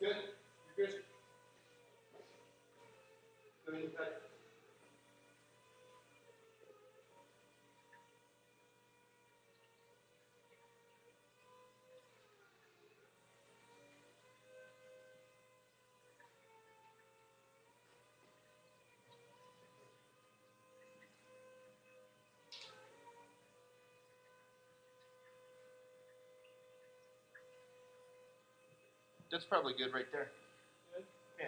Good. You're good. Good. That's probably good right there. Yeah.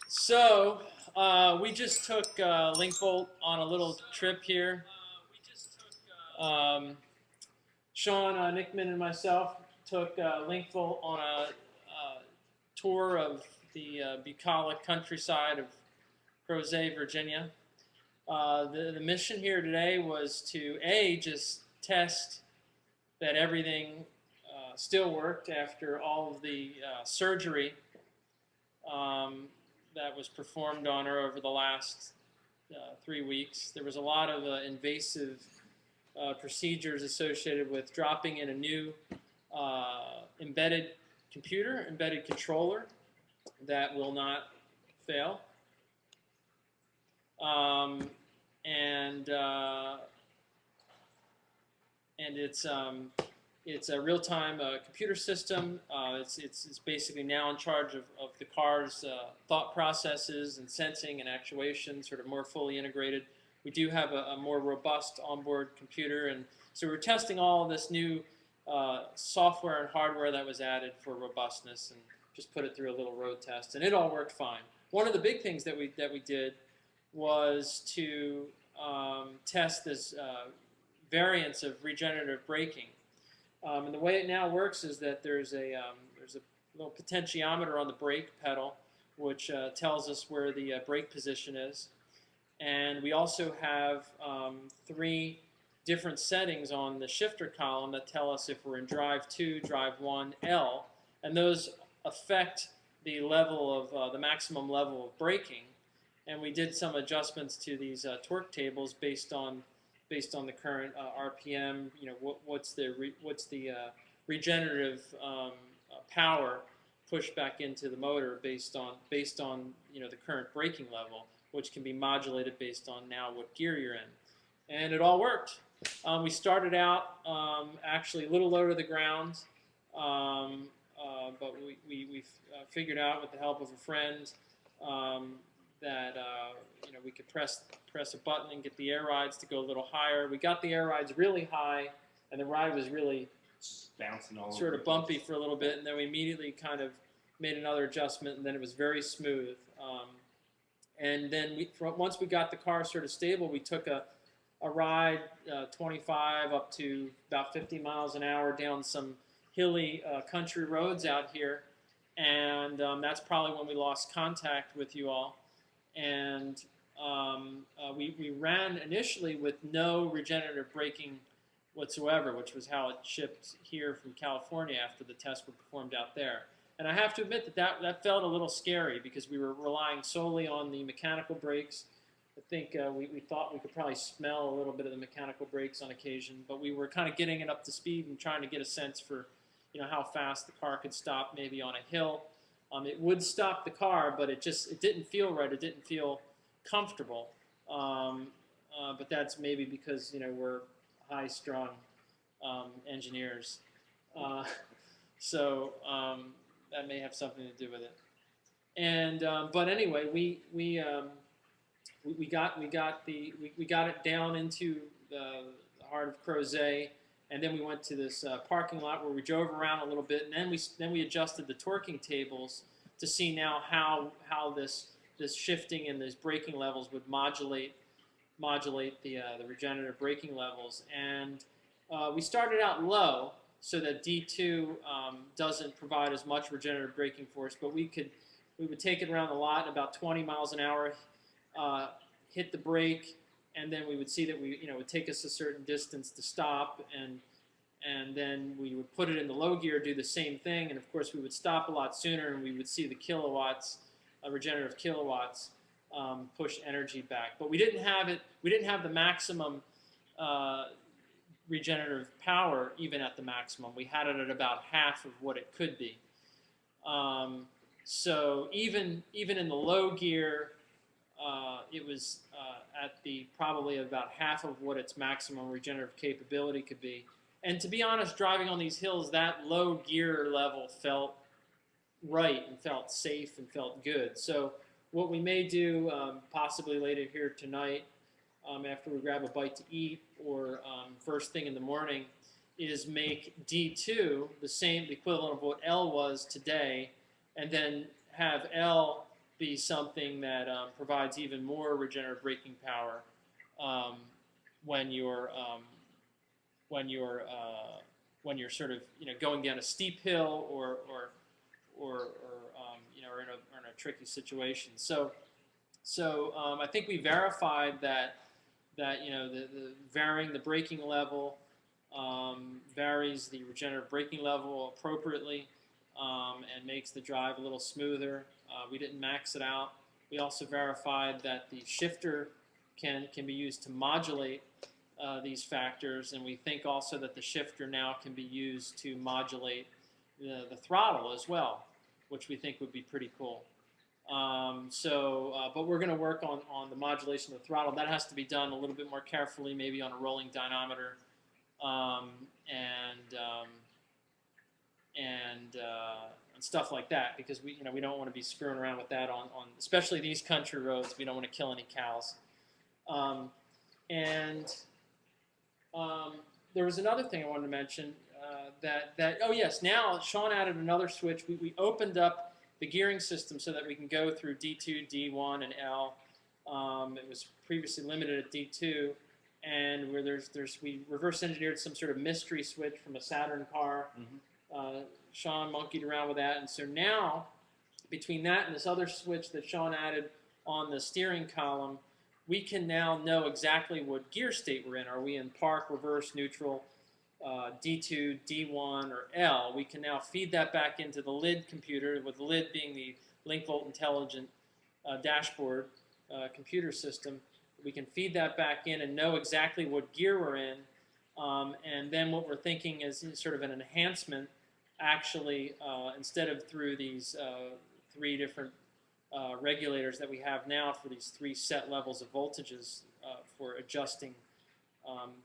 So, we just took Lincvolt on a little trip here. Sean Nickman and myself took Lincvolt on a tour of the bucolic countryside of Crozet, Virginia. The mission here today was to just test that everything still worked after all of the surgery that was performed on her over the last 3 weeks. There was a lot of invasive procedures associated with dropping in a new embedded controller that will not fail. And it's a real-time computer system. It's basically now in charge of the car's thought processes and sensing and actuation, sort of more fully integrated. We do have a more robust onboard computer, and so we're testing all of this new software and hardware that was added for robustness, and just put it through a little road test, and it all worked fine. One of the big things that we did was to test this variance of regenerative braking. And the way it now works is that there's a little potentiometer on the brake pedal, which tells us where the brake position is. And we also have 3 different settings on the shifter column that tell us if we're in drive 2, drive 1, L, and those affect the level of the maximum level of braking. And we did some adjustments to these torque tables based on the current RPM. You know, what's the regenerative power pushed back into the motor based on the current braking level, which can be modulated based on now what gear you're in. And it all worked. We started out actually a little low to the ground, but we figured out with the help of a friend that we could press a button and get the air rides to go a little higher. We got the air rides really high, and the ride was really bouncing all sort of bumpy for a little bit, and then we immediately kind of made another adjustment, and then it was very smooth. And then once we got the car sort of stable, we took a ride 25 up to about 50 miles an hour down some hilly country roads out here, and that's probably when we lost contact with you all. And we ran initially with no regenerative braking whatsoever, which was how it shipped here from California after the tests were performed out there. And I have to admit that felt a little scary because we were relying solely on the mechanical brakes. I think we thought we could probably smell a little bit of the mechanical brakes on occasion, but we were kind of getting it up to speed and trying to get a sense for how fast the car could stop maybe on a hill. It would stop the car, but it didn't feel right. It didn't feel comfortable. But that's maybe because we're high-strung engineers, so that may have something to do with it. And but anyway, we got it down into the heart of Crozet. And then we went to this parking lot where we drove around a little bit, and then we adjusted the torquing tables to see now how this shifting and these braking levels would modulate the regenerative braking levels. And we started out low so that D2 doesn't provide as much regenerative braking force, but we would take it around the lot at about 20 miles an hour, hit the brake, and then we would see that it would take us a certain distance to stop, and then we would put it in the low gear, do the same thing, and of course we would stop a lot sooner, and we would see the kilowatts, regenerative kilowatts, push energy back. But we didn't have the maximum regenerative power even at the maximum. We had it at about half of what it could be. So even in the low gear, it was at probably about half of what its maximum regenerative capability could be. And to be honest, driving on these hills, that low gear level felt right and felt safe and felt good. So what we may do, possibly later here tonight, after we grab a bite to eat, or first thing in the morning, is make D2 the equivalent of what L was today, and then have L be something that provides even more regenerative braking power when you're sort of going down a steep hill or in a tricky situation. So I think we verified that the varying the braking level varies the regenerative braking level appropriately and makes the drive a little smoother. We didn't max it out. We also verified that the shifter can be used to modulate these factors, and we think also that the shifter now can be used to modulate the throttle as well, which we think would be pretty cool. But we're going to work on the modulation of the throttle. That has to be done a little bit more carefully, maybe on a rolling dynamometer, and stuff like that, because we don't want to be screwing around with that on especially these country roads. We don't want to kill any cows. There was another thing I wanted to mention. Oh yes, now Sean added another switch. We opened up the gearing system so that we can go through D2, D1, and L. It was previously limited at D2, and where we reverse engineered some sort of mystery switch from a Saturn car. Mm-hmm. Sean monkeyed around with that, and so now between that and this other switch that Sean added on the steering column, we can now know exactly what gear state we're in. Are we in park, reverse, neutral, D2, D1, or L? We can now feed that back into the lid computer, with the lid being the Lincvolt Intelligent Dashboard computer system. We can feed that back in and know exactly what gear we're in. And then what we're thinking is sort of an enhancement, actually, instead of through these 3 different regulators that we have now for these 3 set levels of voltages for adjusting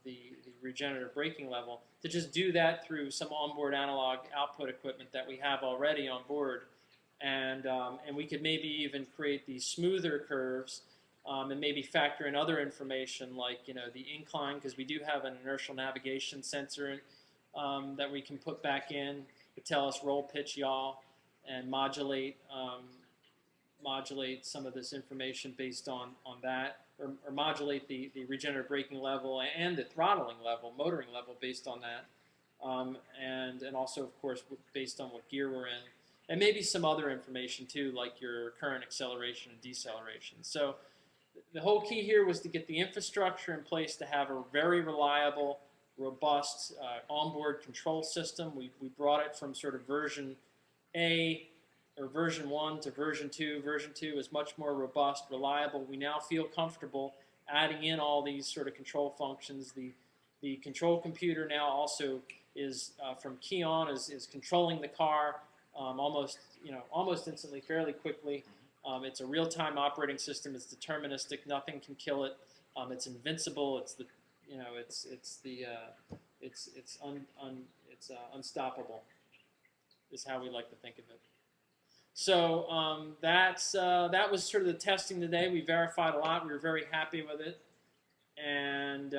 the regenerative braking level, to just do that through some onboard analog output equipment that we have already on board. And we could maybe even create these smoother curves and maybe factor in other information like the incline, because we do have an inertial navigation sensor that we can put back in to tell us roll, pitch, yaw, and modulate some of this information based on that, or modulate the regenerative braking level and the throttling level, motoring level based on that, and also, of course, based on what gear we're in, and maybe some other information too, like your current acceleration and deceleration. So the whole key here was to get the infrastructure in place to have a very reliable, robust onboard control system. We brought it from sort of version A or version 1 to version 2. Version 2 is much more robust, reliable. We now feel comfortable adding in all these sort of control functions. The control computer now also is from key on is controlling the car almost instantly, fairly quickly. It's a real-time operating system. It's deterministic. Nothing can kill it. It's invincible. It's unstoppable. Is how we like to think of it. So that was sort of the testing today. We verified a lot. We were very happy with it, and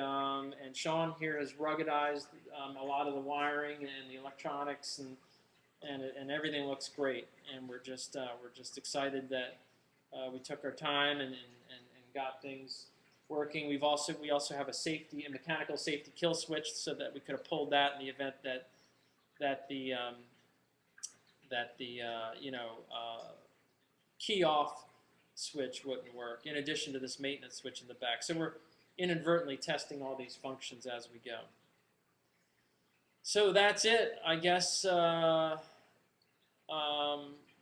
Sean here has ruggedized a lot of the wiring and the electronics, and everything looks great. And we're just excited that we took our time and got things working. We also have a mechanical safety kill switch, so that we could have pulled that in the event that the key off switch wouldn't work, in addition to this maintenance switch in the back. So we're inadvertently testing all these functions as we go. So that's it. I guess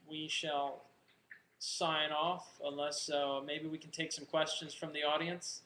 we shall sign off, unless maybe we can take some questions from the audience.